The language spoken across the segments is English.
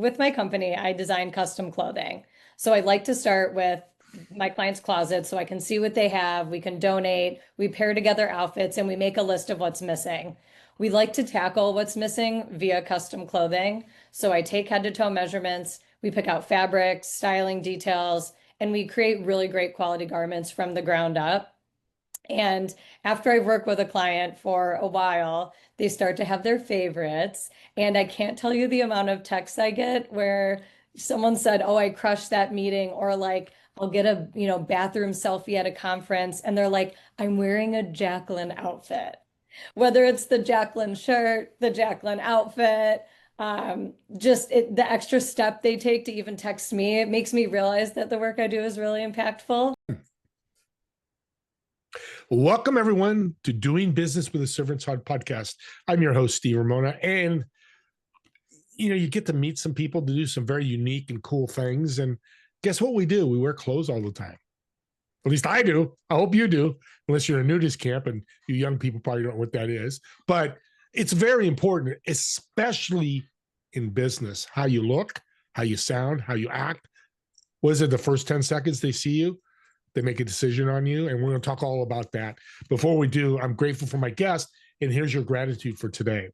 with my company, I design custom clothing. So I like to start with my client's closet so I can see what they have. We can donate, we pair together outfits, and we make a list of what's missing. We like to tackle what's missing via custom clothing. So I take head to toe measurements, we pick out fabrics, styling details, and we create really great quality garments from the ground up. And after I've worked with a client for a while, they start to have their favorites. And I can't tell you the amount of texts I get where someone said, "Oh, I crushed that meeting," or like I'll get a, bathroom selfie at a conference and they're like, "I'm wearing a Jaclyn outfit." Whether it's the Jaclyn shirt, the Jaclyn outfit, the extra step they take to even text me, it makes me realize that the work I do is really impactful. Welcome, everyone, to Doing Business with a Servant's Heart podcast. I'm your host, Steve Ramona, and you get to meet some people to do some very unique and cool things. And guess what we do? We wear clothes all the time. At least I do. I hope you do, unless you're in a nudist camp, and you young people probably don't know what that is. But it's very important, especially in business, how you look, how you sound, how you act. What is it, the first 10 seconds they see you? They make a decision on you, and we're going to talk all about that. Before we do, I'm grateful for my guest, and here's your gratitude for today.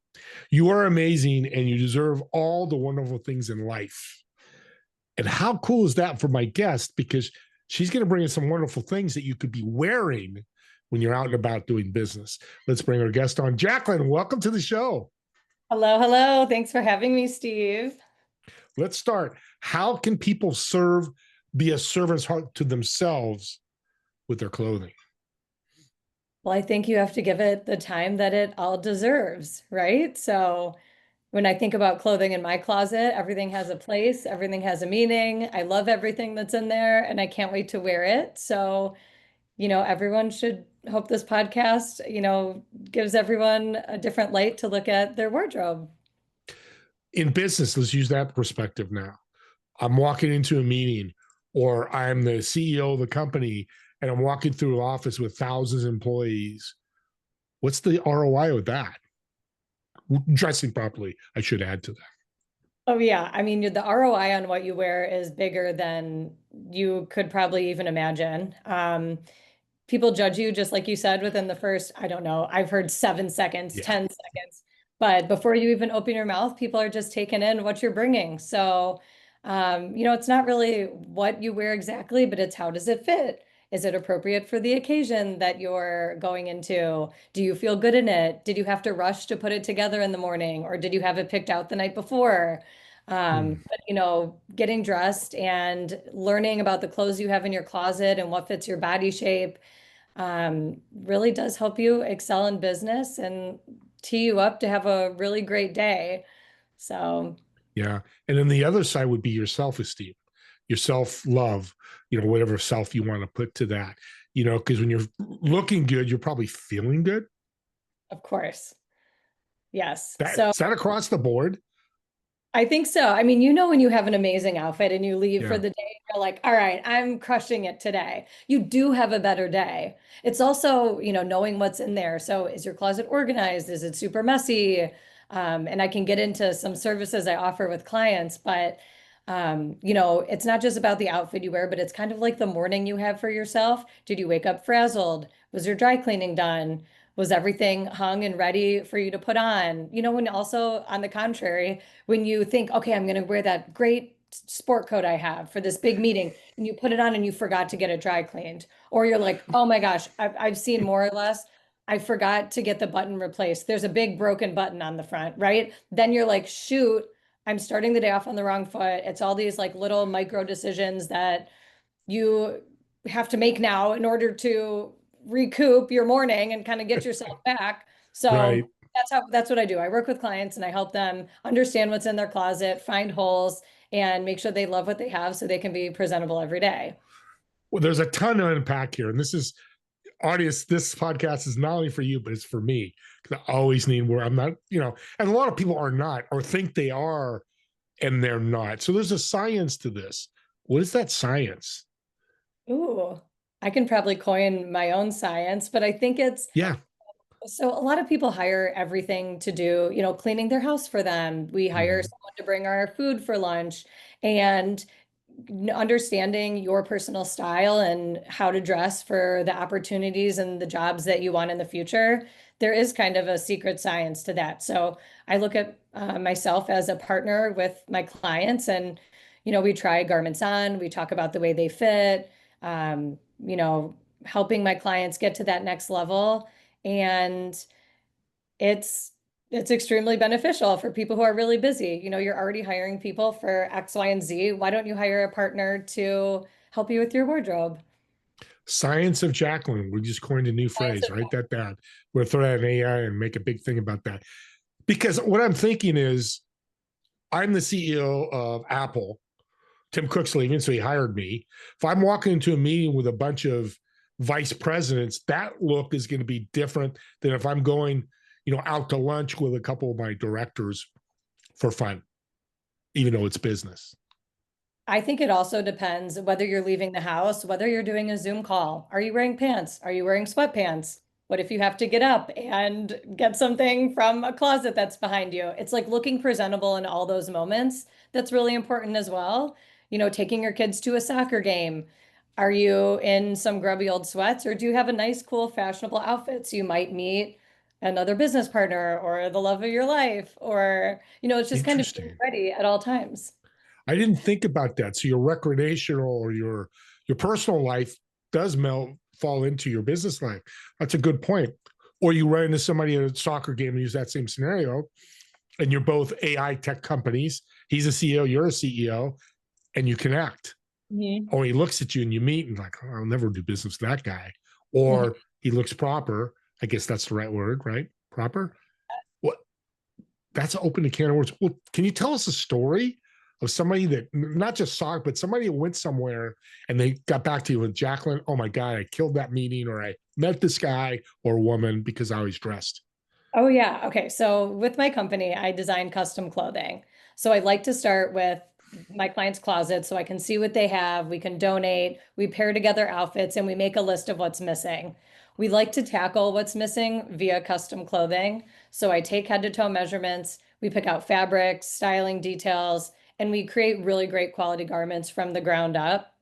You are amazing, and you deserve all the wonderful things in life. And how cool is that for my guest? Because she's going to bring in some wonderful things that you could be wearing when you're out and about doing business. Let's bring our guest on. Jaclyn, welcome to the show. Hello, hello. Thanks for having me, Steve. Let's start. How can people be a servant's heart to themselves with their clothing? Well, I think you have to give it the time that it all deserves, right? So when I think about clothing in my closet, everything has a place, everything has a meaning. I love everything that's in there and I can't wait to wear it. So, everyone should hope this podcast, gives everyone a different light to look at their wardrobe. In business, let's use that perspective now. I'm walking into a meeting, or I'm the CEO of the company and I'm walking through an office with thousands of employees. What's the ROI of that? Dressing properly, I should add to that. Oh, yeah. I mean, the ROI on what you wear is bigger than you could probably even imagine. People judge you, just like you said, within the first, I don't know, I've heard 7 seconds, Yeah. 10 seconds. But before you even open your mouth, people are just taking in what you're bringing. So, it's not really what you wear exactly, but it's how does it fit? Is it appropriate for the occasion that you're going into? Do you feel good in it? Did you have to rush to put it together in the morning, or did you have it picked out the night before? But getting dressed and learning about the clothes you have in your closet and what fits your body shape really does help you excel in business and tee you up to have a really great day. So, Yeah. And then the other side would be your self-esteem, your self-love, whatever self you want to put to that, because when you're looking good, you're probably feeling good. of course. Yes. Is that across the board? I think so. I mean, when you have an amazing outfit and you leave for the day, you're like, all right, I'm crushing it today. You do have a better day. It's also, knowing what's in there. So is your closet organized? Is it super messy? And I can get into some services I offer with clients, but it's not just about the outfit you wear, but it's kind of like the morning you have for yourself. Did you wake up frazzled? Was your dry cleaning done? Was everything hung and ready for you to put on? When also on the contrary, when you think, okay, I'm going to wear that great sport coat I have for this big meeting, and you put it on and you forgot to get it dry cleaned, or you're like, oh my gosh, I've seen more or less, I forgot to get the button replaced. There's a big broken button on the front, right? Then you're like, shoot, I'm starting the day off on the wrong foot. It's all these like little micro decisions that you have to make now in order to recoup your morning and kind of get yourself back. So Right. that's what I do. I work with clients and I help them understand what's in their closet, find holes, and make sure they love what they have so they can be presentable every day. Well, there's a ton to unpack here. And this podcast is not only for you, but it's for me. Because I always need where I'm not, and a lot of people are not or think they are, and they're not. So there's a science to this. What is that science? Ooh, I can probably coin my own science, but I think it's Yeah. So a lot of people hire everything to do, cleaning their house for them. We hire Mhm. someone to bring our food for lunch, and understanding your personal style and how to dress for the opportunities and the jobs that you want in the future. There is kind of a secret science to that. So I look at myself as a partner with my clients, and we try garments on, we talk about the way they fit, um, you know, helping my clients get to that next level. And it's it's extremely beneficial for people who are really busy. You're already hiring people for X, Y, and Z. Why don't you hire a partner to help you with your wardrobe? Science of Jaclyn. We just coined a new Science phrase. of Write that down. We'll throw that in AI and make a big thing about that. Because what I'm thinking is, I'm the CEO of Apple. Tim Cook's leaving, so he hired me. If I'm walking into a meeting with a bunch of vice presidents, that look is going to be different than if I'm going, out to lunch with a couple of my directors for fun, even though it's business. I think it also depends whether you're leaving the house, whether you're doing a Zoom call. Are you wearing pants? Are you wearing sweatpants? What if you have to get up and get something from a closet that's behind you? It's like looking presentable in all those moments. That's really important as well. Taking your kids to a soccer game. Are you in some grubby old sweats, or do you have a nice, cool, fashionable outfit? So you might meet another business partner or the love of your life, or, it's just kind of being Interesting. ready at all times. I didn't think about that. So your recreational or your personal life does fall into your business life. That's a good point. Or you run into somebody at a soccer game and use that same scenario, and you're both AI tech companies. He's a CEO, you're a CEO, and you connect. Mhm. Or he looks at you and you meet and like, oh, I'll never do business with that guy. Mhm. Or he looks proper. I guess that's the right word, right? Proper. What? That's open a can of worms. Well, can you tell us a story of somebody that not just saw it, but somebody that went somewhere and they got back to you with Jaclyn? Oh my God, I killed that meeting, or I met this guy or woman because I was dressed. Oh, yeah. Okay. So with my company, I design custom clothing. So I like to start with my client's closet so I can see what they have. We can donate, we pair together outfits, and we make a list of what's missing. We like to tackle what's missing via custom clothing. So I take head to toe measurements, we pick out fabrics, styling details, and we create really great quality garments from the ground up.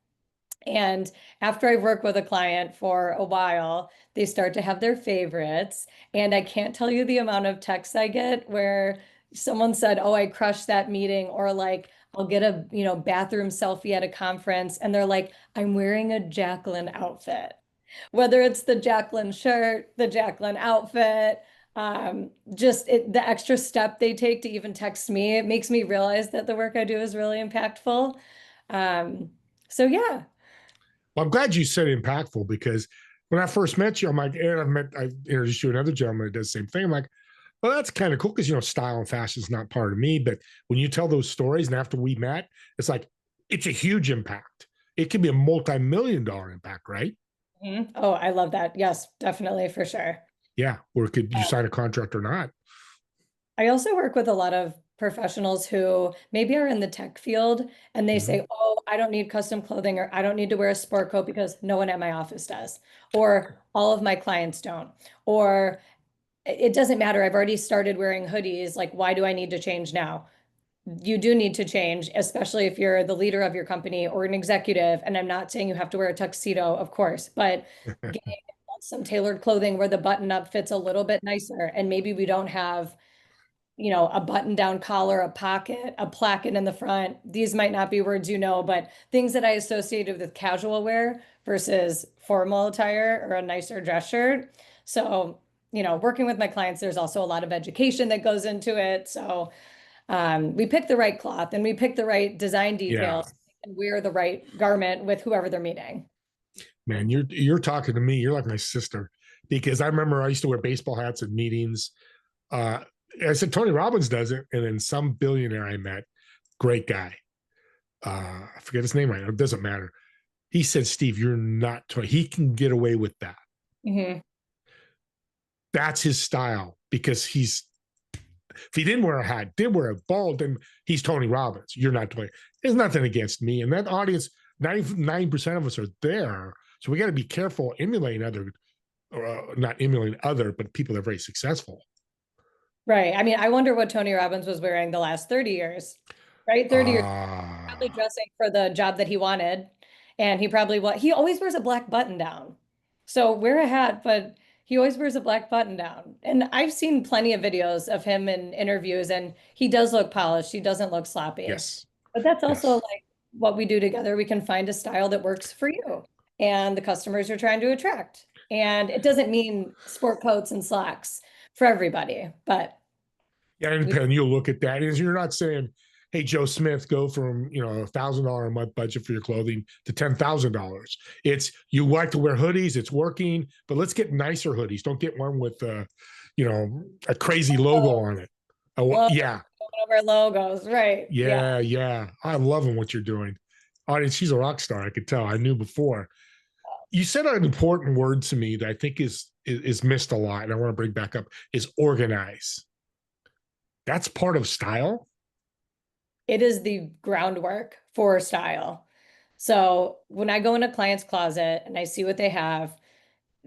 And after I've worked with a client for a while, they start to have their favorites. And I can't tell you the amount of texts I get where someone said, "Oh, I crushed that meeting," or like I'll get a, bathroom selfie at a conference and they're like, "I'm wearing a Jaclyn outfit." Whether it's the Jaclyn shirt, the Jaclyn outfit, the extra step they take to even text me, it makes me realize that the work I do is really impactful. Um, so yeah. Well, I'm glad you said impactful because when I first met you, I'm like, and I introduced you to another gentleman that does the same thing. I'm like, well, that's kind of cool because style and fashion is not part of me. But when you tell those stories, and after we met, it's like it's a huge impact. It can be a multi-million-dollar impact, right? Mhm. Oh, I love that. Yes, definitely for sure. Yeah. Or could you sign a contract or not? I also work with a lot of professionals who maybe are in the tech field and they Mhm. say, "Oh, I don't need custom clothing," or "I don't need to wear a sport coat because no one at my office does," or "All of my clients don't," or "It doesn't matter. I've already started wearing hoodies. Like, why do I need to change now?" You do need to change, especially if you're the leader of your company or an executive. And I'm not saying you have to wear a tuxedo, of course, but getting some tailored clothing where the button up fits a little bit nicer. And maybe we don't have, a button down collar, a pocket, a placket in the front. These might not be words but things that I associated with casual wear versus formal attire or a nicer dress shirt. So, working with my clients, there's also a lot of education that goes into it. So, we pick the right cloth and we pick the right design Yeah, details and wear the right garment with whoever they're meeting. man, you're talking to me. You're like my sister because I remember I used to wear baseball hats at meetings. Uh, I said Tony Robbins does it, and then some billionaire I met, great guy. I forget his name right now. It doesn't matter. He said, "Steve, you're not Tony. He can get away with that. Hmm. That's his style because if he didn't wear a hat, did wear a bald, then he's Tony Robbins. You're not Tony. There's nothing against me. And that audience, 99% of us are there. So we got to be careful emulating other not emulating other, but people that are very successful. Right. I mean, I wonder what Tony Robbins was wearing the last 30 years, right? 30 years, probably Ah, dressing for the job that he wanted. And he probably, he always wears a black button down. So wear a hat, but he always wears a black button down. And I've seen plenty of videos of him in interviews, and he does look polished. He doesn't look sloppy. yes, But that's also yes. like what we do together. We can find a style that works for you and the customers you're trying to attract. And it doesn't mean sport coats and slacks for everybody, but Yeah, we, and you'll look at that, and you're not saying, "Hey, Joe Smith, go from $1,000 a month budget for your clothing to $10,000." It's you like to wear hoodies, it's working, but let's get nicer hoodies. Don't get one with a crazy logo on it. Oh love yeah, one of our logos, right? Yeah. yeah. I love what you're doing. Audience, she's a rock star. I could tell. I knew before. You said an important word to me that I think is missed a lot, and I want to bring back up is organize. That's part of style. It is the groundwork for style. So when I go in a client's closet and I see what they have,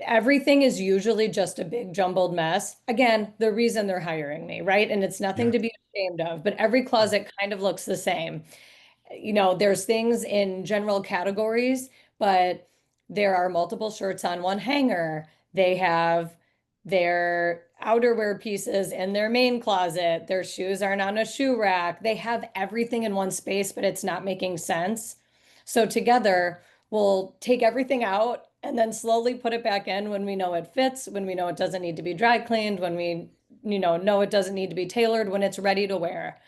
everything is usually just a big jumbled mess. Again, the reason they're hiring me, right? And it's nothing Yeah, to be ashamed of, but every closet kind of looks the same. There's things in general categories, but there are multiple shirts on one hanger. They have their outerwear pieces in their main closet. Their shoes aren't on a shoe rack. They have everything in one space, but it's not making sense. So together, we'll take everything out and then slowly put it back in when we know it fits, when we know it doesn't need to be dry cleaned, when we know it doesn't need to be tailored, when it's ready to wear.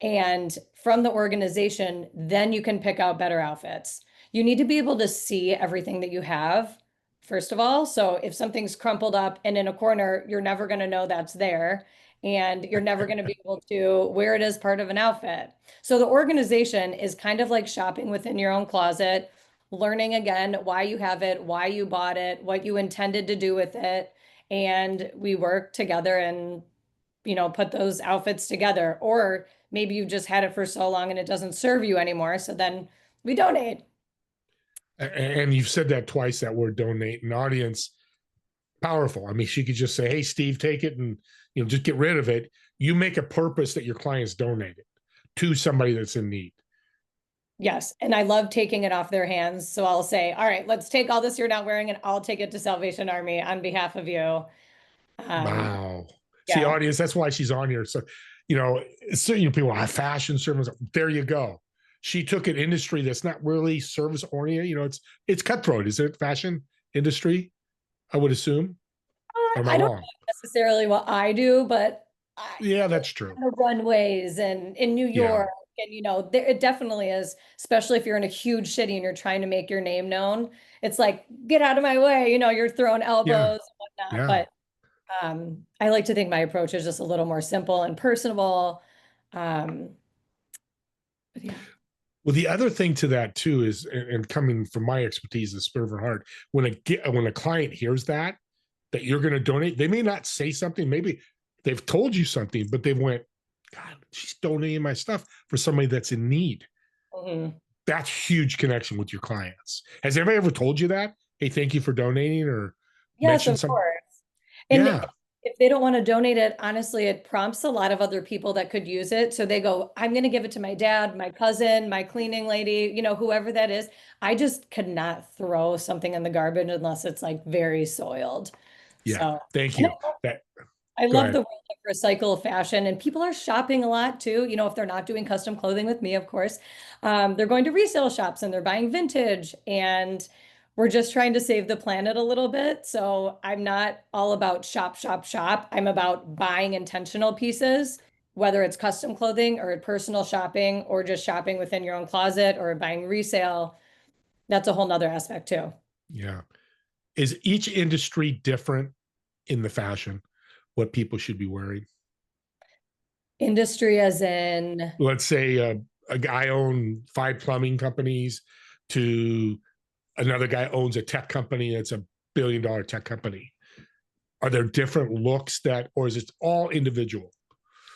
And from the organization, then you can pick out better outfits. You need to be able to see everything that you have, first of all. So if something's crumpled up and in a corner, you're never going to know that's there. And you're never going to be able to wear it as part of an outfit. So the organization is kind of like shopping within your own closet, learning again why you have it, why you bought it, what you intended to do with it. And we work together and put those outfits together. Or maybe you just had it for so long and it doesn't serve you anymore. So then we donate. and you've said that twice. That word donate. An audience powerful. I mean, she could just say, "Hey, Steve, take it," and just get rid of it. You make a purpose that your clients donate it to somebody that's in need. Yes. And I love taking it off their hands. So I'll say, all right, let's take all this you're not wearing and I'll take it to Salvation Army on behalf of you. Um, Wow. See, yeah. audience, that's why she's on here. So, people have fashion service. There you go. She took an industry that's not really service oriented. It's cutthroat. Is it fashion industry? I would assume. Or am I I don't know wrong? necessarily what I do, but I, Yeah, that's true. the runways and in New Yeah. York, and there, it definitely is, especially if you're in a huge city and you're trying to make your name known. It's like, get out of my way, you're throwing Yeah. elbows and whatnot. Yeah. But I like to think my approach is just a little more simple and personable. Um, but yeah. Well, the other thing to that too is, and coming from my expertise, the spirit of her heart, when a client hears that you're going to donate, they may not say something. Maybe they've told you something, but they went, "God, she's donating my stuff for somebody that's in need." Mhm. That's huge connection with your clients. Has anybody ever told you that? Hey, thank you for donating, or Yes, mentioned of some? course. And Yeah, if they don't want to donate it, honestly, it prompts a lot of other people that could use it. So they go, I'm going to give it to my dad, my cousin, my cleaning lady, whoever that is. I just could not throw something in the garbage unless it's like very soiled. yeah. So, Thank and you. That I Go love the ahead. world of recycle fashion, and people are shopping a lot too. If they're not doing custom clothing with me, of course, they're going to resale shops and they're buying vintage. And we're just trying to save the planet a little bit. So I'm not all about shop, shop, shop. I'm about buying intentional pieces, whether it's custom clothing or personal shopping or just shopping within your own closet or buying resale. That's a whole nother aspect too. Yeah. Is each industry different in the fashion? What people should be wearing? Industry as in, Let's say a guy owns 5 plumbing companies to another guy owns a tech company that's a $1 billion tech company. Are there different looks or is it all individual?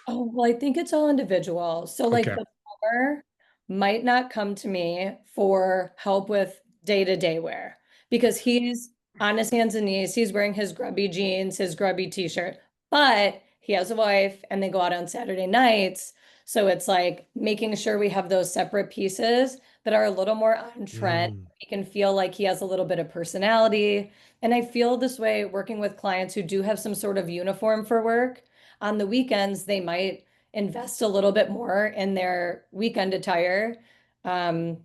oh, well, I think it's all individual. So like Okay. the plumber might not come to me for help with day-to-day wear because he's on his hands and knees. He's wearing his grubby jeans, his grubby t-shirt, but he has a wife and they go out on Saturday nights. So it's like making sure we have those separate pieces that are a little more on trend. Mm, He can feel like he has a little bit of personality. And I feel this way working with clients who do have some sort of uniform for work. On the weekends, they might invest a little bit more in their weekend attire, um,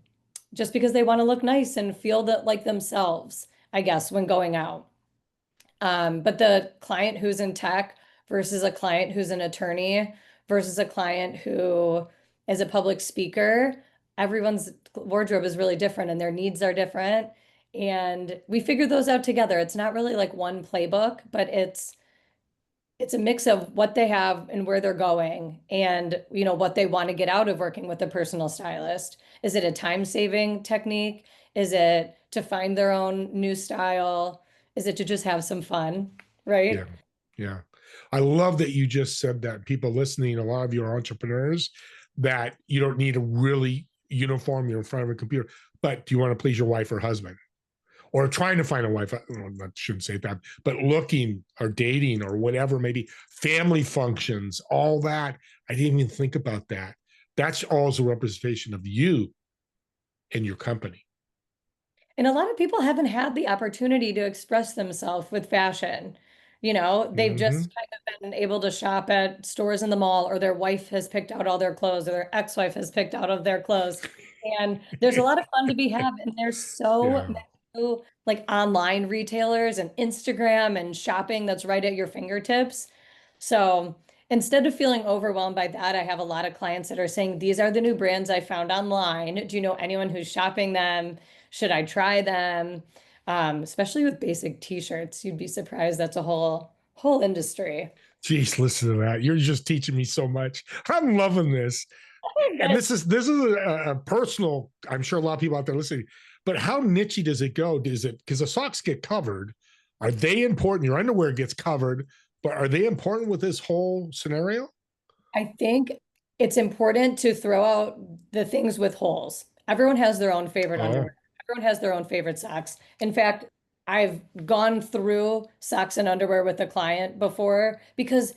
just because they want to look nice and feel that like themselves, I guess, when going out. But the client who's in tech versus a client who's an attorney versus a client who is a public speaker, everyone's wardrobe is really different and their needs are different. And we figure those out together. It's not really like one playbook, but it's a mix of what they have and where they're going and what they want to get out of working with a personal stylist. Is it a time-saving technique? Is it to find their own new style? Is it to just have some fun, yeah. right? Yeah. I love that you just said that. People listening, a lot of you are entrepreneurs, that you don't need a really uniform, you're in front of a computer, but do you want to please your wife or husband? Or trying to find a wife, I shouldn't say that, but looking or dating or whatever, maybe family functions, all that. I didn't even think about that. That's also a representation of you and your company. And a lot of people haven't had the opportunity to express themselves with fashion. They've Mm-hmm. just kind of been able to shop at stores in the mall, or their wife has picked out all their clothes, or their ex-wife has picked out of their clothes. And there's a lot of fun to be had. And there's so Yeah. many new, like online retailers and Instagram and shopping that's right at your fingertips. So instead of feeling overwhelmed by that, I have a lot of clients that are saying, these are the new brands I found online. Do you know anyone who's shopping them? Should I try them? Especially with basic t-shirts, you'd be surprised. That's a whole industry. Geez, listen to that. You're just teaching me so much. I'm loving this. And Good. this is a personal, I'm sure a lot of people out there listening, but how nichey does it go? Does it, because the socks get covered? Are they important? Your underwear gets covered, but are they important with this whole scenario? I think it's important to throw out the things with holes. Everyone has their own favorite Oh, underwear. Everyone has their own favorite socks. In fact, I've gone through socks and underwear with a client before because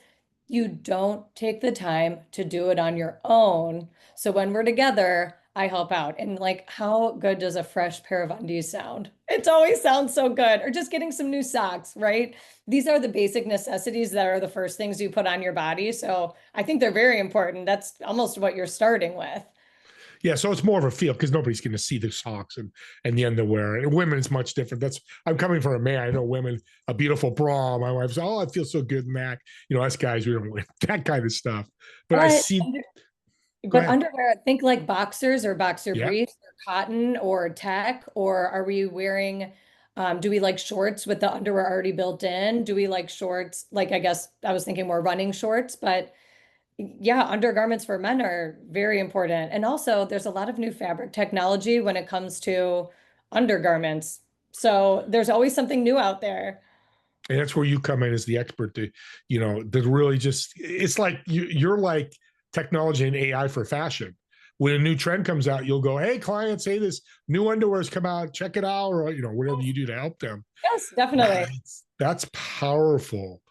you don't take the time to do it on your own. So when we're together, I help out. And like, how good does a fresh pair of undies sound? It always sounds so good. Or just getting some new socks, right? These are the basic necessities that are the first things you put on your body. So I think they're very important. That's almost what you're starting with. yeah. So it's more of a feel because nobody's going to see the socks and the underwear. And women, it's much different. That's, I'm coming from a man. I know women, a beautiful bra. My wife's, oh, I feel so good in that. Us guys, we don't wear that kind of stuff. But I But see, go but ahead. underwear, think like boxers or boxer Yeah. briefs or cotton or tech, or are we wearing, do we like shorts with the underwear already built in? Do we like shorts? Like, I guess I was thinking more running shorts, but yeah, undergarments for men are very important. And also, there's a lot of new fabric technology when it comes to undergarments. So there's always something new out there. And that's where you come in as the expert to really just, it's like you're like technology and AI for fashion. When a new trend comes out, you'll go, hey, clients, hey, this new underwear's come out, check it out, or whatever you do to help them. Yes, definitely. That's powerful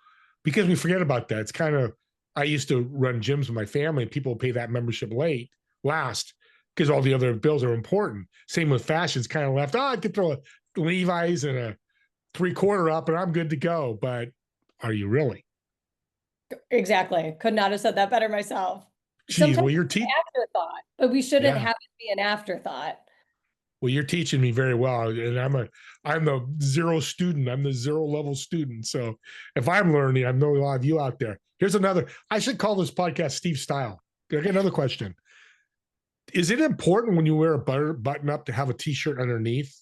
because we forget about that. It's kind of, I used to run gyms with my family, and people pay that membership last because all the other bills are important. Same with fashion, it's kind of left. Oh, I could throw a Levi's and a 3/4 up and I'm good to go. But are you really? Exactly. Could not have said that better myself. Geez, Sometimes well, it's an afterthought, but we shouldn't yeah. have it be an afterthought. Well, you're teaching me very well. And I'm the zero student. I'm the zero level student. So if I'm learning, I know a lot of you out there. Here's another, I should call this podcast Steve Style. I got another question. Is it important when you wear a button up to have a t-shirt underneath?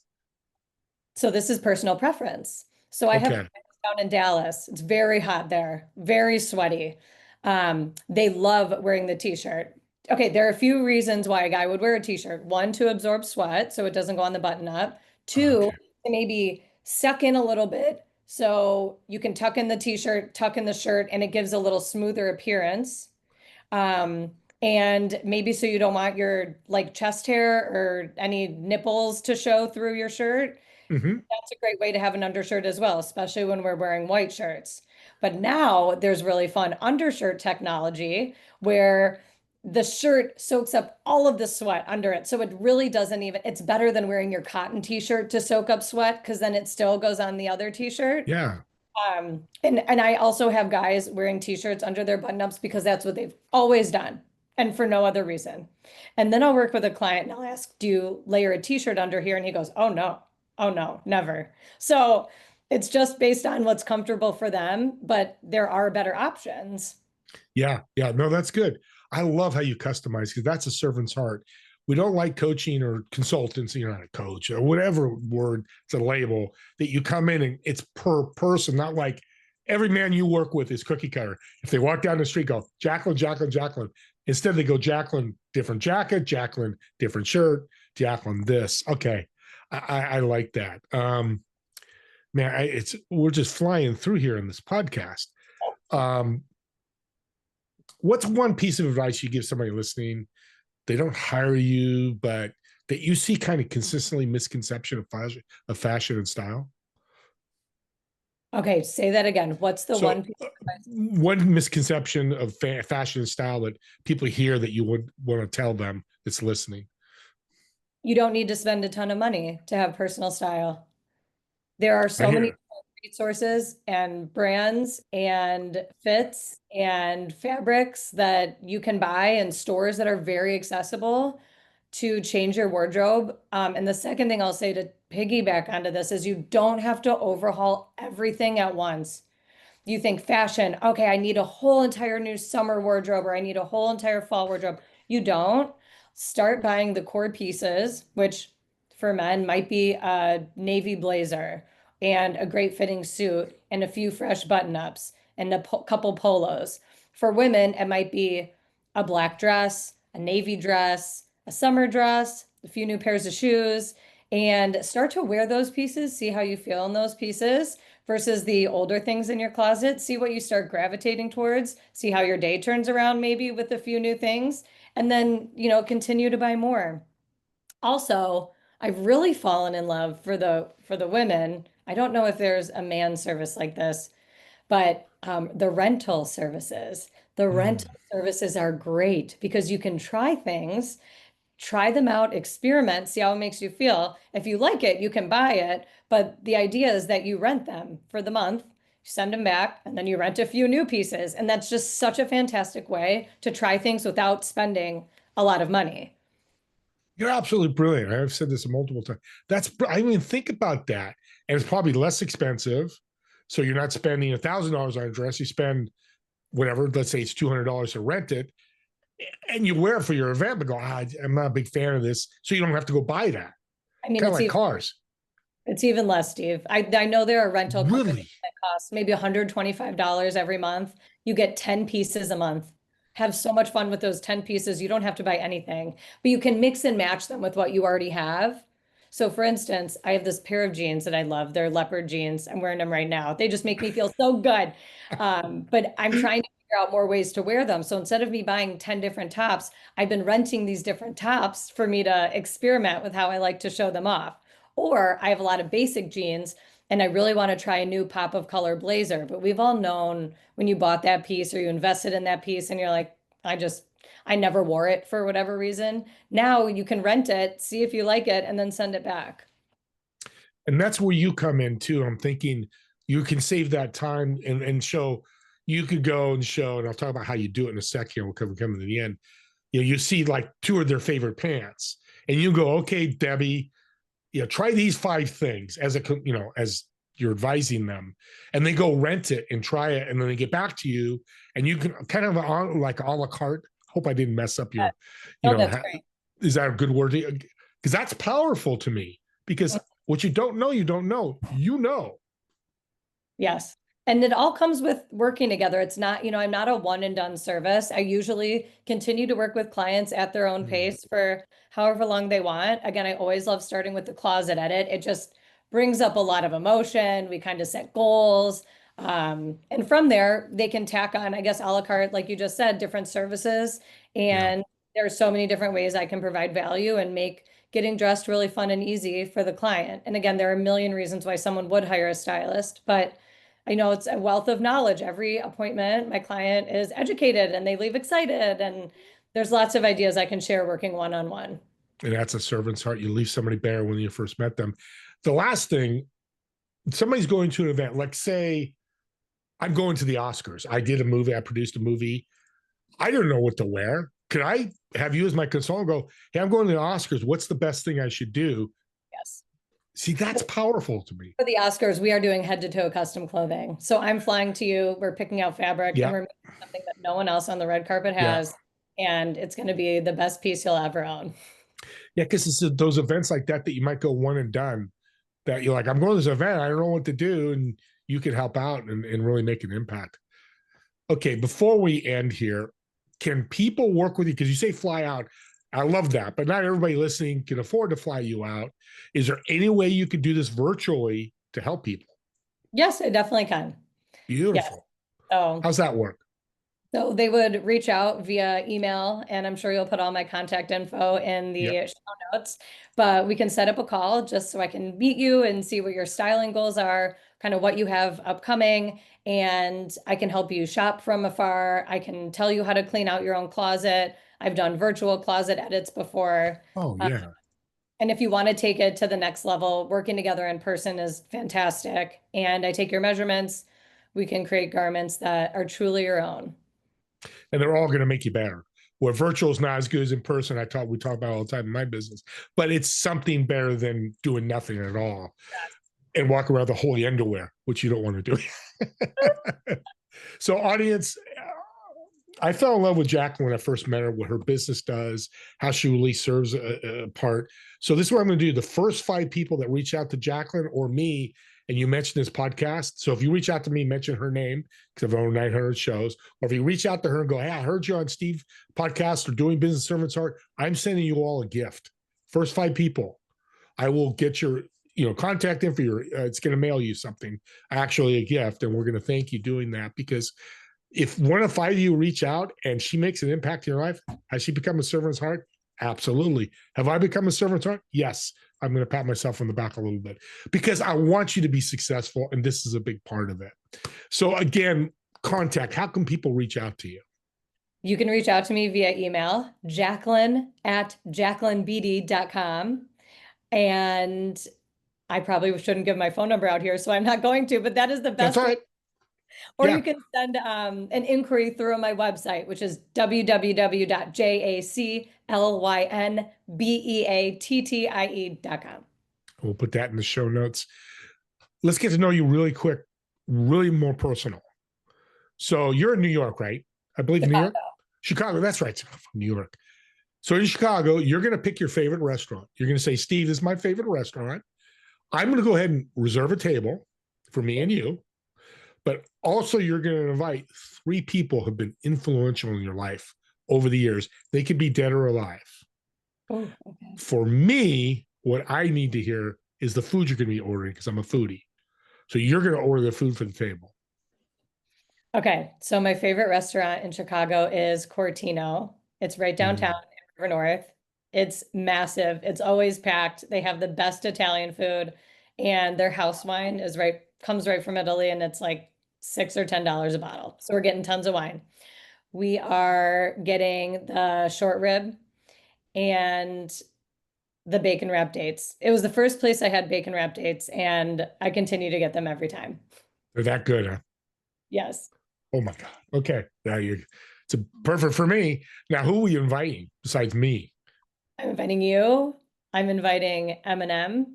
So this is personal preference. So I have Okay. friends down in Dallas. It's very hot there, very sweaty. They love wearing the t-shirt. Okay, there are a few reasons why a guy would wear a t-shirt. One, to absorb sweat, so it doesn't go on the button up. Two, Okay. to maybe suck in a little bit, so you can tuck in the t-shirt, tuck in the shirt, and it gives a little smoother appearance. Um, and maybe so you don't want your like chest hair or any nipples to show through your shirt. Hmm. That's a great way to have an undershirt as well, especially when we're wearing white shirts. But now there's really fun undershirt technology where the shirt soaks up all of the sweat under it. So it really doesn't even, it's better than wearing your cotton t-shirt to soak up sweat because then it still goes on the other t-shirt. Yeah. And I also have guys wearing t-shirts under their button-ups because that's what they've always done and for no other reason. And then I'll work with a client and I'll ask, do you layer a t-shirt under here? And he goes, oh no. Oh no, never. So it's just based on what's comfortable for them, but there are better options. Yeah. Yeah. No, that's good. I love how you customize because that's a servant's heart. We don't like coaching or consultancy. You're not a coach or whatever word, it's a label that you come in and it's per person, not like every man you work with is cookie cutter. If they walk down the street, go, Jaclyn, Jaclyn, Jaclyn. Instead, they go, Jaclyn, different jacket, Jaclyn, different shirt, Jaclyn, this. Okay. I like that. Man, we're just flying through here in this podcast. Um, what's one piece of advice you give somebody listening? They don't hire you, but that you see kind of consistently misconception of fashion and style. Okay, say that again. What's the So, one piece of advice? one misconception of fashion and style that people hear that you would want to tell them that's listening. You don't need to spend a ton of money to have personal style. There are I so many hear. resources and brands and fits and fabrics that you can buy in stores that are very accessible to change your wardrobe. And the second thing I'll say to piggyback onto this is you don't have to overhaul everything at once. You think fashion, okay, I need a whole entire new summer wardrobe or I need a whole entire fall wardrobe. You don't. Start buying the core pieces, which for men might be a navy blazer and a great fitting suit and a few fresh button-ups and a couple polos. For women, it might be a black dress, a navy dress, a summer dress, a few new pairs of shoes, and start to wear those pieces, see how you feel in those pieces versus the older things in your closet. See what you start gravitating towards, see how your day turns around maybe with a few new things, and then, continue to buy more. Also, I've really fallen in love for the women. I don't know if there's a man service like this, but the rental services. The Mm. rental services are great because you can try things, try them out, experiment, see how it makes you feel. If you like it, you can buy it. But the idea is that you rent them for the month, you send them back, and then you rent a few new pieces. And that's just such a fantastic way to try things without spending a lot of money. You're absolutely brilliant. I've said this multiple times. I mean, think about that. And it's probably less expensive. So you're not spending $1,000 on a dress. You spend whatever, let's say it's $200 to rent it, and you wear it for your event, but go, I'm not a big fan of this. So you don't have to go buy that. I mean, Kind of like cars. it's even less, Steve. I know there are rental companies Really? that cost maybe $125 every month. You get 10 pieces a month. Have so much fun with those 10 pieces. You don't have to buy anything, but you can mix and match them with what you already have. So for instance, I have this pair of jeans that I love. They're leopard jeans. I'm wearing them right now. They just make me feel so good. But I'm trying to figure out more ways to wear them. So instead of me buying 10 different tops, I've been renting these different tops for me to experiment with how I like to show them off. Or I have a lot of basic jeans and I really want to try a new pop of color blazer. But we've all known when you bought that piece or you invested in that piece and you're like, I never wore it for whatever reason. Now you can rent it, see if you like it, and then send it back. And that's where you come in too. I'm thinking you can save that time and show, you could go and show, and I'll talk about how you do it in a second. We'll come to the end. You see like two of their favorite pants and you go, okay, Debbie, try these 5 things as you're advising them, and they go rent it and try it, and then they get back to you, and you can kind of on like a la carte. Hope I didn't mess up Yeah. your, Oh, that's great. is that a good word? Because that's powerful to me. Because what you don't know, you don't know. You know. Yes. And it all comes with working together. It's not, I'm not a one and done service. I usually continue to work with clients at their own Mm. pace for however long they want. Again, I always love starting with the closet edit. It just brings up a lot of emotion. We kind of set goals. And from there, they can tack on, I guess, a la carte, like you just said, different services. Yeah. And There are so many different ways I can provide value and make getting dressed really fun and easy for the client. And again, there are a million reasons why someone would hire a stylist, but I know it's a wealth of knowledge. Every appointment, my client is educated and they leave excited. And there's lots of ideas I can share working one-on-one. And that's a servant's heart. You leave somebody bare when you first met them. The last thing, somebody's going to an event, like say, I'm going to the Oscars. I did a movie, I produced a movie. I don't know what to wear. Could I have you as my consultant go, hey, I'm going to the Oscars. What's the best thing I should do? Yes. See, that's powerful to me. For the Oscars, we are doing head to toe custom clothing. So I'm flying to you, we're picking out fabric, and we're making something that no one else on the red carpet has. And it's going to be the best piece you'll ever own. Yeah, because it's those events like that you might go one and done, that you're like, I'm going to this event, I don't know what to do. And you can help out and really make an impact. Okay, before we end here, can people work with you? Because you say fly out. I love that, but not everybody listening can afford to fly you out. Is there any way you could do this virtually to help people? Yes, I definitely can. Beautiful. Yes. So how's that work? So they would reach out via email, and I'm sure you'll put all my contact info in the show notes, but we can set up a call just so I can meet you and see what your styling goals are, kind of what you have upcoming, and I can help you shop from afar. I can tell you how to clean out your own closet. I've done virtual closet edits before. Oh, yeah. And if you want to take it to the next level, working together in person is fantastic. And I take your measurements. We can create garments that are truly your own. And they're all going to make you better. Where virtual is not as good as in person, we talk about all the time in my business, but it's something better than doing nothing at all and walk around the holy underwear, which you don't want to do. So, audience, I fell in love with Jaclyn when I first met her, what her business does, how she really serves a part. So this is what I'm going to do. The first 5 people that reach out to Jaclyn or me, and you mention this podcast. So if you reach out to me, mention her name, because I've owned 900 shows. Or if you reach out to her and go, hey, I heard you on Steve podcast or Doing Business Servant's Heart, I'm sending you all a gift. First 5 people, I will get your contact info. It's going to mail you something, actually a gift. And we're going to thank you doing that, because if one of 5 of you reach out and she makes an impact in your life, has she become a servant's heart? Absolutely. Have I become a servant's heart? Yes. I'm going to pat myself on the back a little bit, because I want you to be successful. And this is a big part of it. So again, contact, how can people reach out to you? You can reach out to me via email, Jaclyn@jaclynbeattie.com. And I probably shouldn't give my phone number out here, so I'm not going to, but that is the best. That's all right. Or you can send an inquiry through my website, which is www.jaclynbeattie.com. We'll put that in the show notes. Let's get to know you really quick, really more personal. So you're in New York, right? I believe Chicago. New York? Chicago, that's right. From New York. So in Chicago, you're going to pick your favorite restaurant. You're going to say, Steve, this is my favorite restaurant. I'm going to go ahead and reserve a table for me and you. But also you're going to invite 3 people who have been influential in your life over the years. They could be dead or alive. Oh, okay. For me, what I need to hear is the food you're going to be ordering, because I'm a foodie. So you're going to order the food for the table. Okay. So my favorite restaurant in Chicago is Cortino. It's right downtown in River North. It's massive. It's always packed. They have the best Italian food, and their house wine comes right from Italy, and it's like $6 or $10 a bottle. So we're getting tons of wine. We are getting the short rib and the bacon wrap dates. It was the first place I had bacon wrap dates, and I continue to get them every time. They're that good, huh? Yes. Oh my God. Okay. It's perfect for me. Now, who are you inviting besides me? I'm inviting you. I'm inviting Eminem.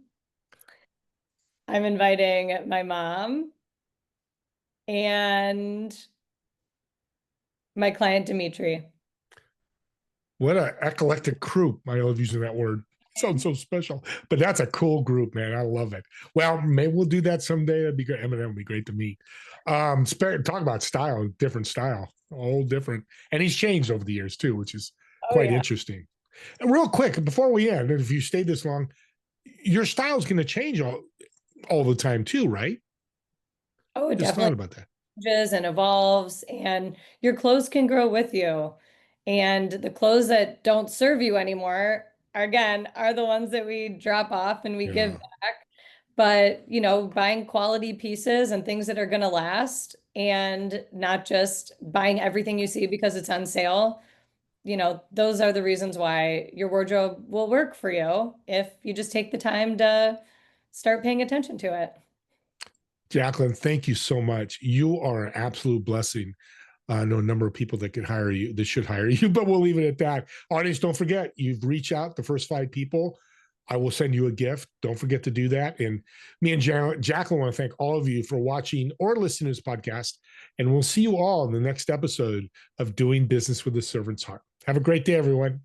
I'm inviting my mom and my client, Dimitri. What an eclectic group. I love using that word. It sounds so special, but that's a cool group, man. I love it. Well, maybe we'll do that someday. That'd be great. Eminem would be great to meet. Talk about style, different style, all different. And he's changed over the years too, which is quite interesting. And real quick, before we end, if you stayed this long, your style is going to change all the time too, right? Oh, it Just definitely thought about that. changes and evolves, and your clothes can grow with you. And the clothes that don't serve you anymore, again, are the ones that we drop off and we give Yeah. back. But, buying quality pieces and things that are going to last and not just buying everything you see because it's on sale, those are the reasons why your wardrobe will work for you if you just take the time to start paying attention to it. Jaclyn, thank you so much. You are an absolute blessing. I know a number of people that could hire you, that should hire you, but we'll leave it at that. Audience, don't forget, you've reached out the first 5 people. I will send you a gift. Don't forget to do that. And me and Jaclyn want to thank all of you for watching or listening to this podcast. And we'll see you all in the next episode of Doing Business with the Servant's Heart. Have a great day, everyone.